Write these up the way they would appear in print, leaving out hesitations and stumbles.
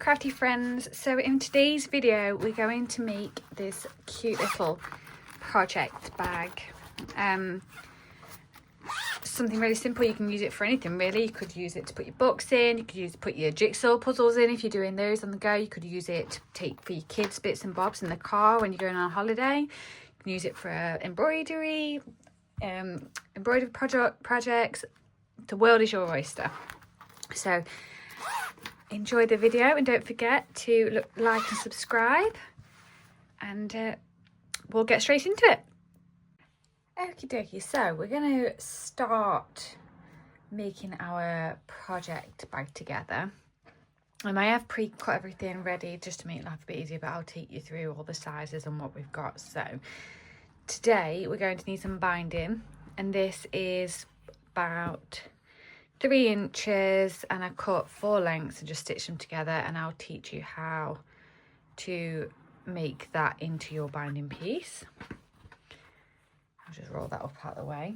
crafty friends. So in today's video we're going to make this cute little project bag. Something really simple. You can use it for anything really. You could use it to put your books in, you could use it to put your jigsaw puzzles in if you're doing those on the go. You could use it to take for your kids bits and bobs in the car when you're going on holiday. You can use it for embroidery, projects. The world is your oyster. So enjoy the video and don't forget to like and subscribe, and we'll get straight into it. Okie dokie, so we're going to start making our project bag together. And I have pre-cut everything ready just to make life a bit easier, but I'll take you through all the sizes and what we've got. So today we're going to need some binding, and this is about 3 inches, and I cut 4 lengths and just stitched them together, and I'll teach you how to make that into your binding piece. I'll just roll that up out of the way.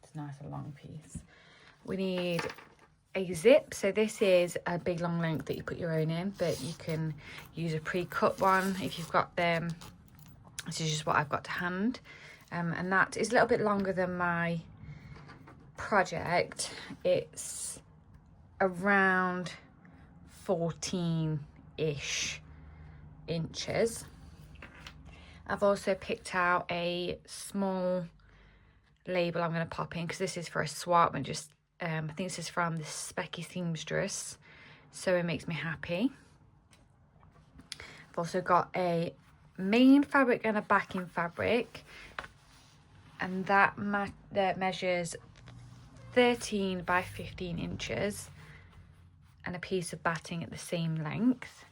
It's a nice and long piece. We need a zip. So this is a big long length that you put your own in, but you can use a pre-cut one if you've got them. This is just what I've got to hand, and that is a little bit longer than my project. It's around 14-ish inches. I've also picked out a small label I'm going to pop in because this is for a swap, and just I think this is from the Specky Seamstress, so it makes me happy. I've also got a main fabric and a backing fabric, and that measures 13 by 15 inches, and a piece of batting at the same length.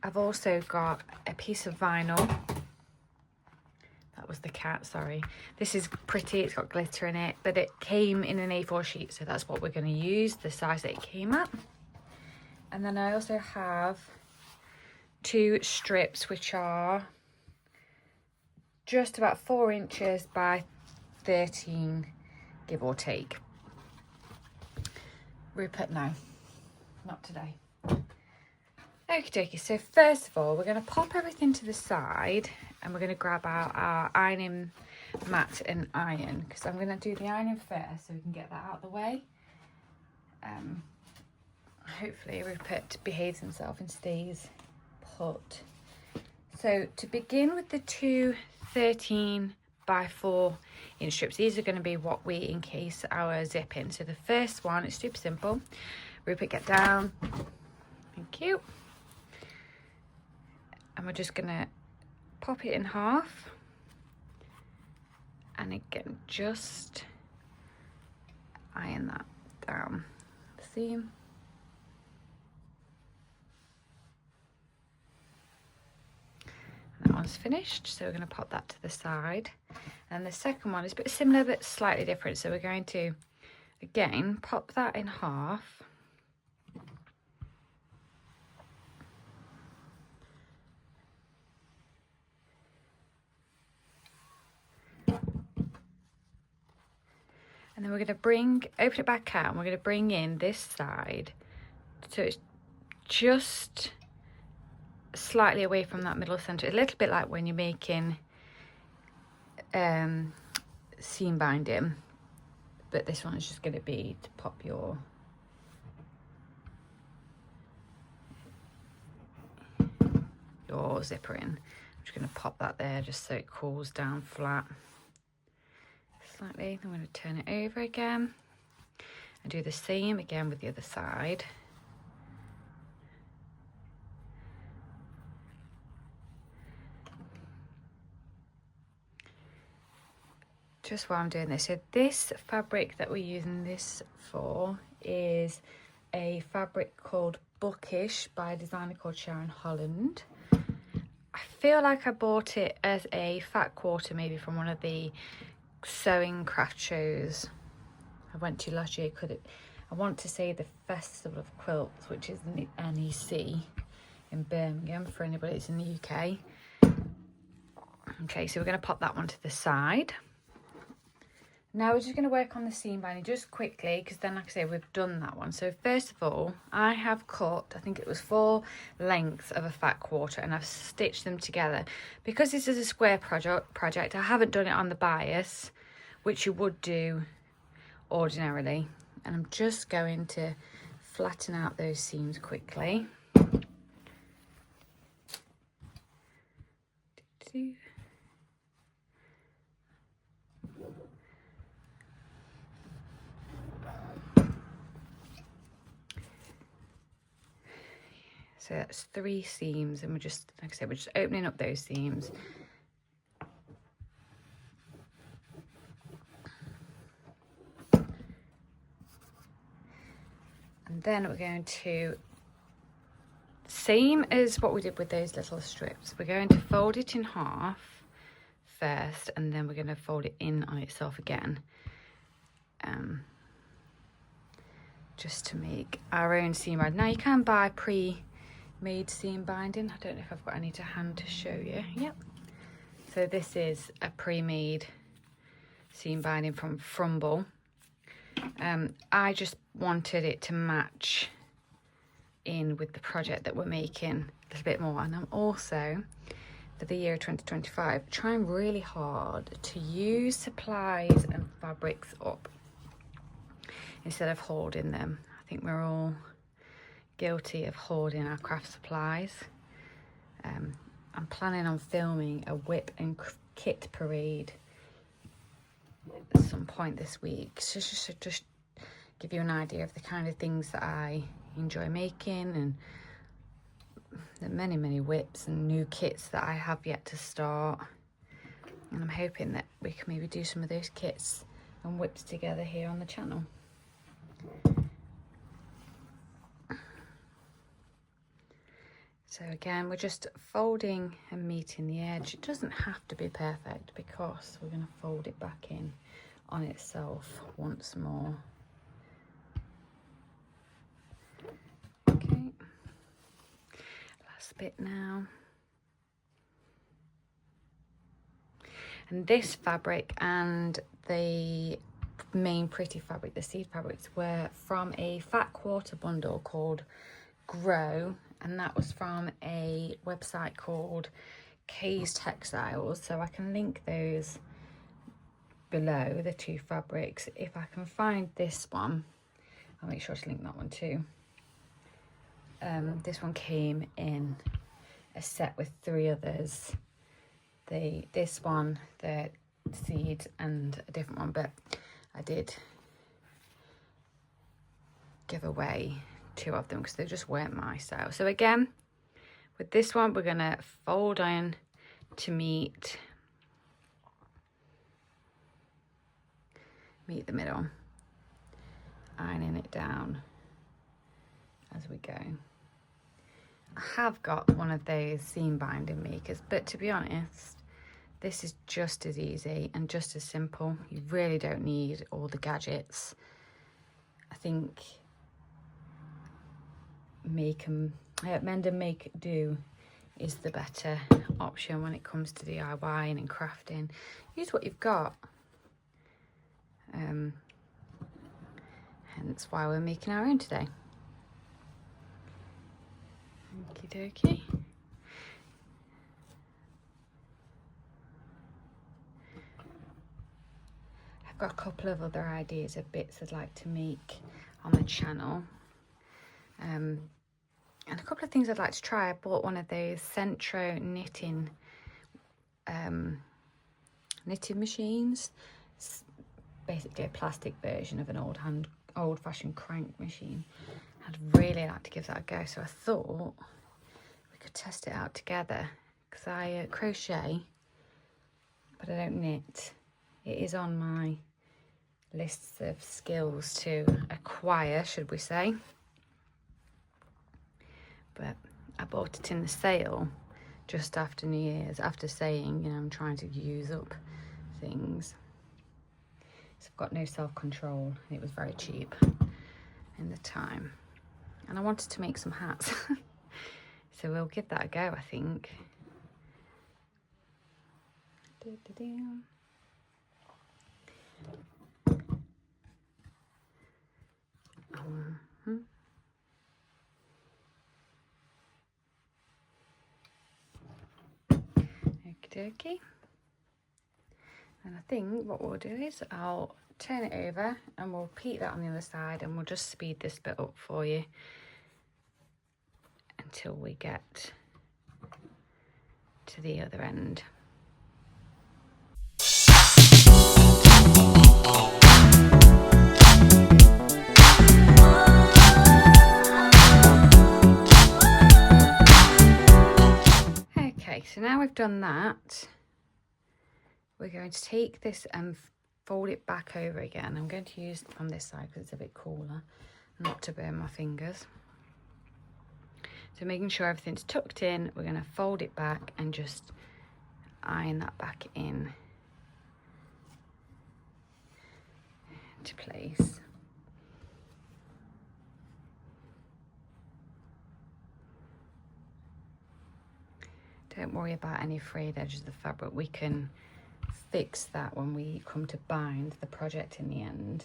I've also got a piece of vinyl. That was the cat, sorry. This is pretty, it's got glitter in it, but it came in an A4 sheet, so that's what we're going to use, the size that it came at. And then I also have 2 strips, which are just about 4 inches by 13, give or take. Rupert, no, not today. Okie dokie, so first of all, we're going to pop everything to the side, and we're going to grab out our ironing mat and iron, because I'm going to do the ironing first so we can get that out of the way. Hopefully Rupert behaves himself and stays put. So to begin with the 2 13 by 4 inch strips, these are going to be what we encase our zip in. So the first one is super simple. Rupert, get down. Thank you. And we're just going to pop it in half, and again just iron that down the seam. And that one's finished, so we're going to pop that to the side. And the second one is a bit similar but slightly different, so we're going to again pop that in half. And then we're going to open it back out, and we're going to bring in this side so it's just slightly away from that middle center, a little bit like when you're making seam binding, but this one is just going to be to pop your zipper in. I'm just going to pop that there just so it cools down flat slightly. I'm going to turn it over again and do the same again with the other side. Just while I'm doing this, so this fabric that we're using this for is a fabric called Bookish by a designer called SHARON, Holland. I feel like I bought it as a fat quarter, maybe from one of the sewing craft shows I went to last year. I want to say the Festival of Quilts, which is in the NEC in Birmingham for anybody that's in the UK. Okay, so we're going to pop that one to the side. Now we're just going to work on the seam binding just quickly, because then, like I say, we've done that one. So first of all, I have cut, I think it was 4 lengths of a fat quarter, and I've stitched them together. Because this is a square project, I haven't done it on the bias, which you would do ordinarily. And I'm just going to flatten out those seams quickly. So that's 3 seams, and we're just, like I said, we're just opening up those seams. And then we're going to, same as what we did with those little strips, we're going to fold it in half first, and then we're going to fold it in on itself again. Just to make our own seam binding. Now you can buy pre-made seam binding. I don't know if I've got any to hand to show you. Yep. So this is a pre-made seam binding from Frumble. I just wanted it to match in with the project that we're making a little bit more, and I'm also, for the year 2025, trying really hard to use supplies and fabrics up instead of hoarding them. I think we're all guilty of hoarding our craft supplies. I'm planning on filming a whip and kit parade at some point this week, so just give you an idea of the kind of things that I enjoy making, and the many whips and new kits that I have yet to start. And I'm hoping that we can maybe do some of those kits and whips together here on the channel. So again, we're just folding and meeting the edge. It doesn't have to be perfect, because we're going to fold it back in on itself once more. Okay, last bit now. And this fabric and the main pretty fabric, the seed fabrics, were from a fat quarter bundle called Grow, and that was from a website called K's Textiles. So I can link those below, the 2 fabrics. If I can find this one, I'll make sure to link that one too. This one came in a set with 3 others. This one, the seed, and a different one, but I did give away 2 of them because they just weren't my style. So again, with this one, we're gonna fold in to meet the middle, ironing it down as we go. I have got one of those seam binding makers, but to be honest, this is just as easy and just as simple. You really don't need all the gadgets. I think mend and make do is the better option when it comes to DIYing and crafting. Use what you've got. Hence why we're making our own today. Okie dokie. I've got a couple of other ideas of bits I'd like to make on the channel. And a couple of things I'd like to try. I bought one of those Centro knitting machines. It's basically a plastic version of an old-fashioned crank machine. I'd really like to give that a go, so I thought we could test it out together, because I crochet, but I don't knit. It is on my lists of skills to acquire, should we say. But I bought it in the sale just after New Year's, after saying, you know, I'm trying to use up things. So I've got no self-control, and it was very cheap in the time. And I wanted to make some hats. So we'll give that a go, I think. Okie dokie. And I think what we'll do is I'll turn it over and we'll repeat that on the other side, and we'll just speed this bit up for you until we get to the other end. Okay, so now we've done that, we're going to take this and fold it back over again. I'm going to use from this side because it's a bit cooler, not to burn my fingers. So making sure everything's tucked in, we're going to fold it back and just iron that back in to place. Don't worry about any frayed edges of the fabric. We can fix that when we come to bind the project in the end.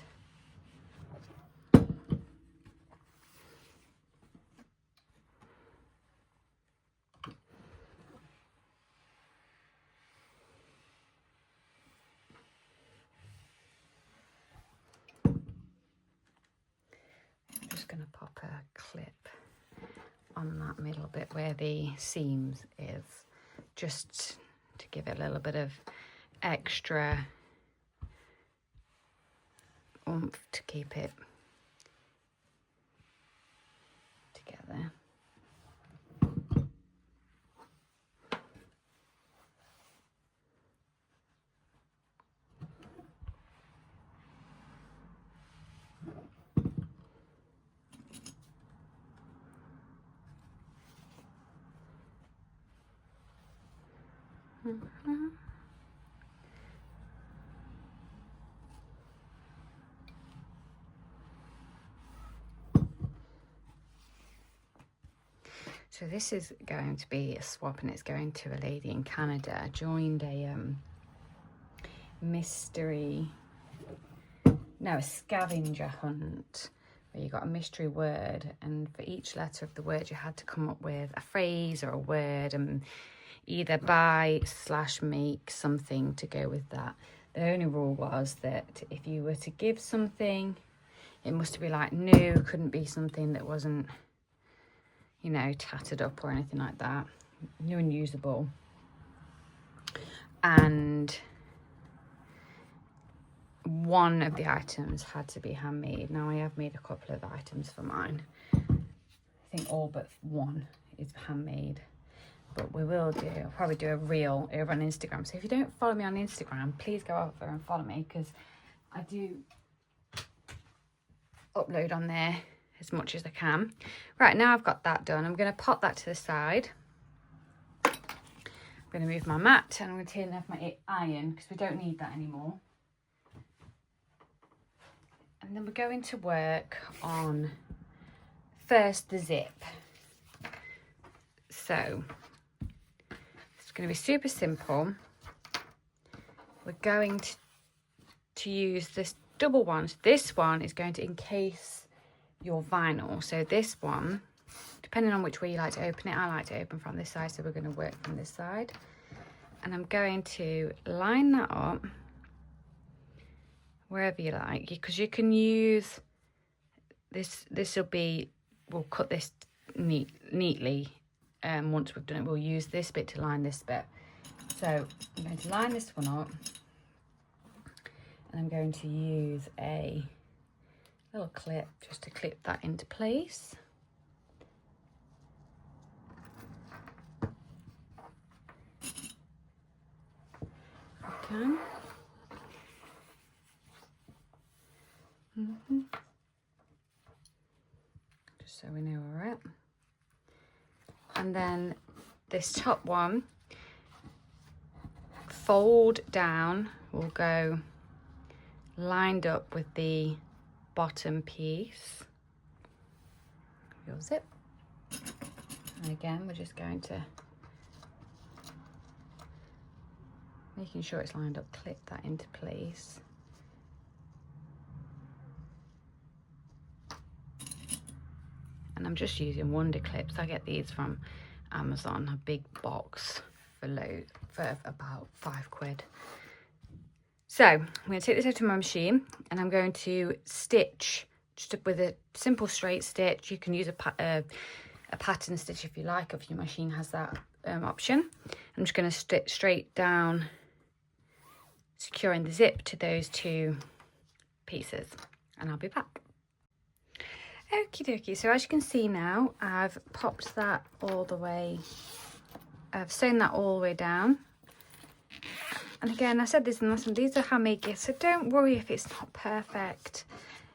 I'm just going to pop a clip on that middle bit where the seams is, just to give it a little bit of extra oomph to keep it together. So this is going to be a swap, and it's going to a lady in Canada. I joined a a scavenger hunt, where you got a mystery word, and for each letter of the word you had to come up with a phrase or a word and either buy / make something to go with that. The only rule was that if you were to give something, it must be like new, couldn't be something that wasn't, you know, tattered up or anything like that, new and usable. And one of the items had to be handmade. Now I have made a couple of items for mine. I think all but one is handmade, but we will do, I'll probably do a reel over on Instagram. So if you don't follow me on Instagram, please go over and follow me, because I do upload on there as much as I can. Right, now I've got that done, I'm going to pop that to the side. I'm going to move my mat, and I'm going to turn off my iron because we don't need that anymore. And then we're going to work on first the zip. So it's going to be super simple. We're going to use this double one. So this one is going to encase your vinyl. So this one, depending on which way you like to open it, I like to open from this side, so we're going to work from this side. And I'm going to line that up wherever you like, because you can use this. We'll cut this neatly. Once we've done it, we'll use this bit to line this bit. So I'm going to line this one up, and I'm going to use a little clip just to clip that into place. Okay. Just so we know where we're at. And then this top one, fold down, will go lined up with the bottom piece, your zip. And again, we're just going to, making sure it's lined up, clip that into place. and I'm just using Wonder Clips. I get these from Amazon, a big box for about £5. So I'm going to take this out of my machine, and I'm going to stitch just with a simple straight stitch. You can use a pattern stitch if you like, if your machine has that option. I'm just going to stitch straight down, securing the zip to those 2 pieces, and I'll be back. Okie dokie, so as you can see now, I've popped that all the way, I've sewn that all the way down. And again, I said this in the last one, these are handmade gifts, so don't worry if it's not perfect.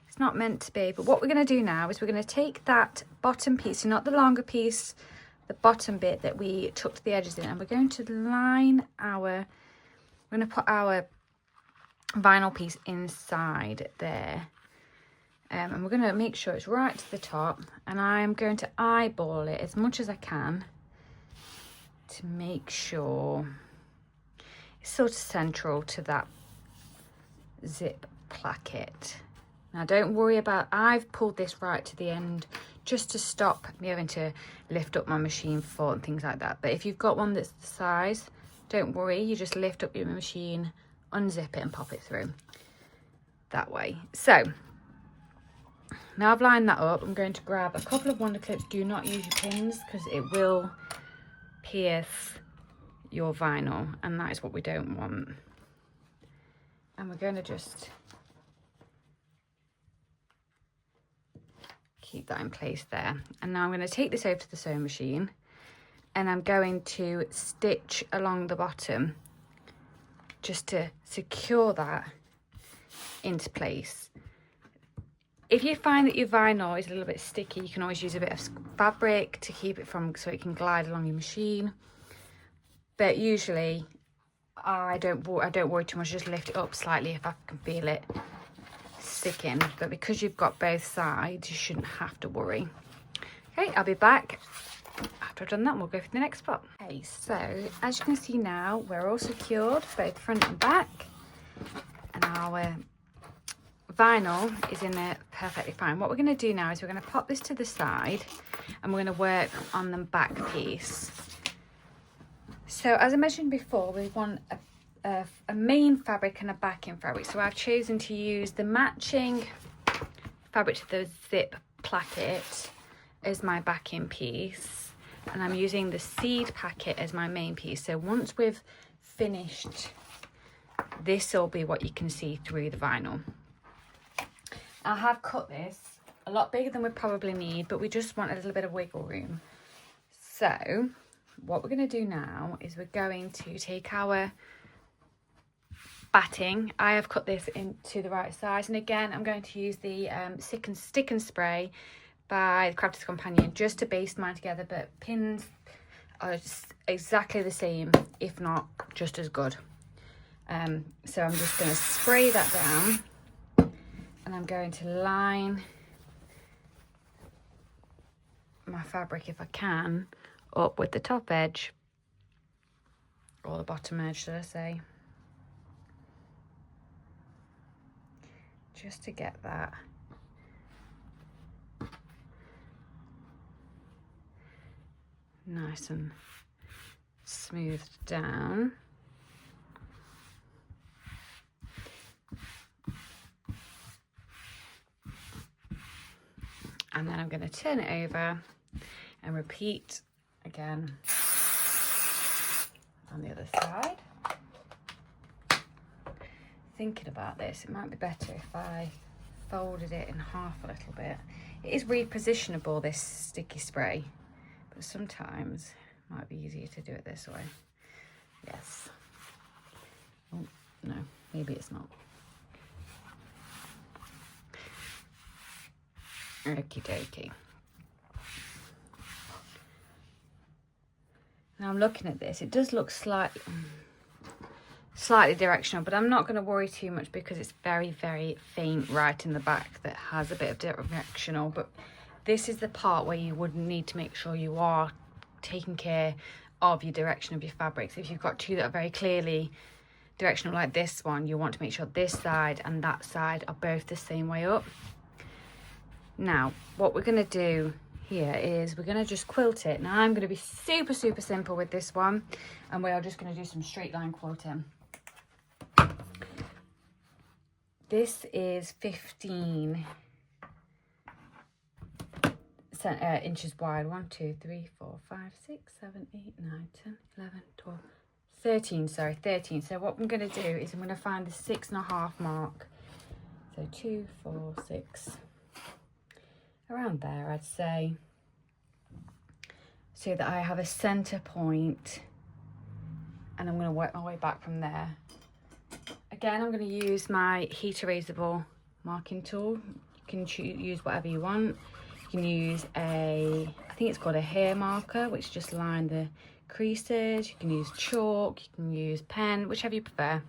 It's not meant to be. But what we're going to do now is we're going to take that bottom piece, so not the longer piece, the bottom bit that we tucked the edges in, and we're going to line we're going to put our vinyl piece inside there. And we're going to make sure it's right to the top, and I'm going to eyeball it as much as I can to make sure it's sort of central to that zip placket. Now don't worry about, I've pulled this right to the end just to stop me having to lift up my machine foot and things like that. But if you've got one that's the size, don't worry, you just lift up your machine, unzip it and pop it through that way. So now I've lined that up, I'm going to grab a couple of Wonder Clips. Do not use your pins because it will pierce your vinyl, and that is what we don't want. And we're going to just keep that in place there. And now I'm going to take this over to the sewing machine, and I'm going to stitch along the bottom just to secure that into place. If you find that your vinyl is a little bit sticky, you can always use a bit of fabric to keep it from, so it can glide along your machine. But usually I don't worry too much, just lift it up slightly if I can feel it sticking. But because you've got both sides, you shouldn't have to worry. Okay, I'll be back after I've done that, and we'll go for the next spot. Okay, so as you can see now, we're all secured, both front and back, and our vinyl is in there perfectly fine. What we're going to do now is we're going to pop this to the side, and we're going to work on the back piece. So as I mentioned before, we want a main fabric and a backing fabric. So I've chosen to use the matching fabric to the zip placket as my backing piece, and I'm using the seed packet as my main piece. So once we've finished, this will be what you can see through the vinyl. I have cut this a lot bigger than we probably need, but we just want a little bit of wiggle room. So what we're going to do now is we're going to take our batting. I have cut this into the right size, and again I'm going to use the stick and spray by the Crafter's Companion just to baste mine together, but pins are exactly the same, if not just as good. So I'm just going to spray that down, and I'm going to line my fabric, if I can, up with the top edge, or the bottom edge should I say, just to get that nice and smoothed down. And then I'm going to turn it over and repeat again on the other side. Thinking about this, it might be better if I folded it in half a little bit. It is repositionable, this sticky spray, but sometimes it might be easier to do it this way. Yes. Oh, no, maybe it's not. Okie dokie. Now I'm looking at this, it does look slightly directional, but I'm not going to worry too much because it's very, very faint right in the back that has a bit of directional. But this is the part where you would need to make sure you are taking care of your direction of your fabrics. If you've got two that are very clearly directional like this one, you want to make sure this side and that side are both the same way up. Now what we're going to do here is we're going to just quilt it. Now I'm going to be super simple with this one, and we are just going to do some straight line quilting. This is 15 inches wide. 1, 2, 3, 4, 5, 6, 7, 8, 9, 10, 11, 12, 13. Sorry, 13. So what I'm going to do is I'm going to find the 6.5 mark. So 2, 4, 6, around there, I'd say, so that I have a center point, and I'm going to work my way back from there. Again, I'm going to use my heat erasable marking tool. You can use whatever you want. You can use I think it's called a hair marker, which just line the creases. You can use chalk, you can use pen, whichever you prefer.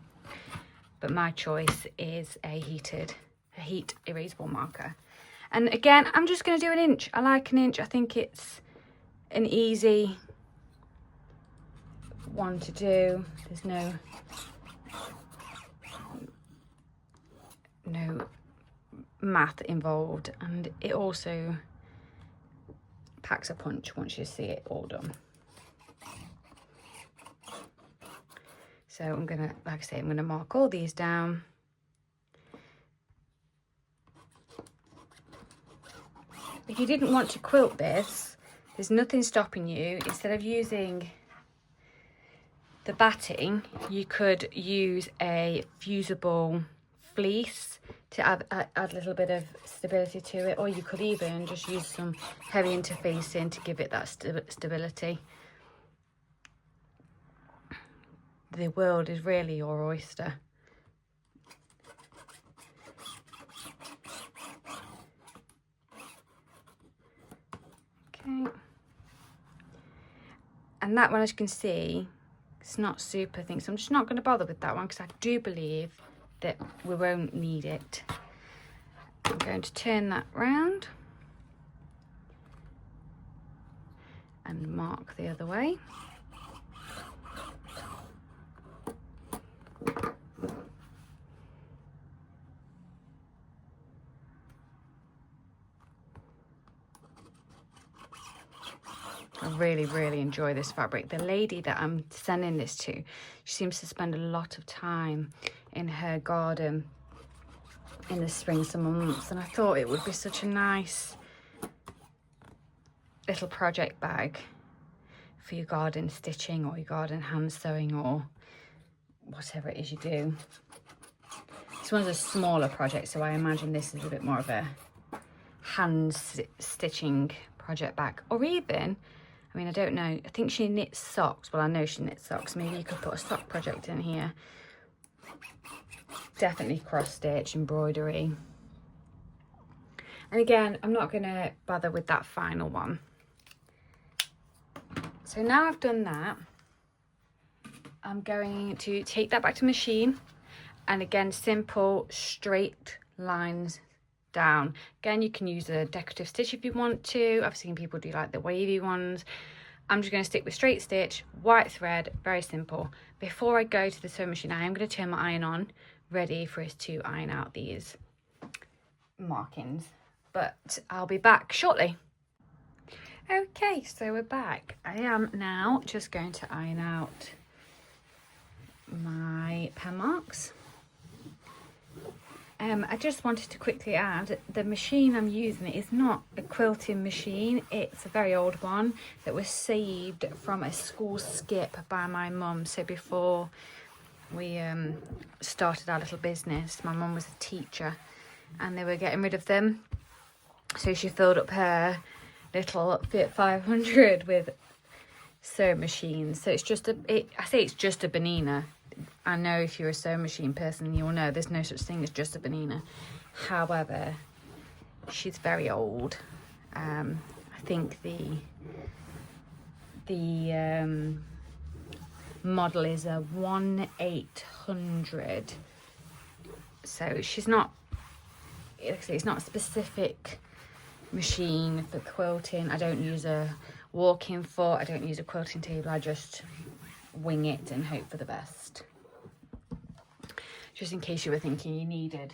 But my choice is a heat erasable marker. And again, I'm just going to do an inch. I like an inch. I think it's an easy one to do. There's no math involved, and it also packs a punch once you see it all done. So I'm gonna, like I say, I'm gonna mark all these down. If you didn't want to quilt this, there's nothing stopping you. Instead of using the batting, you could use a fusible fleece to add a little bit of stability to it, or you could even just use some heavy interfacing to give it that stability. The world is really your oyster. Okay. And that one, as you can see, it's not super thin, so I'm just not going to bother with that one because I do believe that we won't need it. I'm going to turn that round and mark the other way. I really enjoy this fabric. The lady that I'm sending this to, she seems to spend a lot of time in her garden in the spring, summer months, and I thought it would be such a nice little project bag for your garden stitching or your garden hand sewing or whatever it is you do. This one's a smaller project, so I imagine this is a bit more of a hand stitching project bag, or even, I mean, I don't know, I think she knits socks. Well, I know she knits socks. Maybe you could put a sock project in here. Definitely cross stitch, embroidery. And again, I'm not going to bother with that final one. So now I've done that, I'm going to take that back to the machine, and again, simple straight lines down. Again, you can use a decorative stitch if you want to. I've seen people do like the wavy ones. I'm just going to stick with straight stitch, white thread, very simple. Before I go to the sewing machine, I am going to turn my iron on, ready for us to iron out these markings, but I'll be back shortly. Okay, so we're back. I am now just going to iron out my pen marks. I just wanted to quickly add, the machine I'm using is not a quilting machine. It's a very old one that was saved from a school skip by my mum. So before we started our little business, my mum was a teacher and they were getting rid of them. So she filled up her little Fit 500 with sewing machines. So it's just I say it's just a Benina. I know if you're a sewing machine person, you'll know there's no such thing as just a Benina. However, she's very old. I think the model is a 1800. So she's not, like I say, it's not a specific machine for quilting. I don't use a walk-in foot. I don't use a quilting table. I just wing it and hope for the best. Just in case you were thinking you needed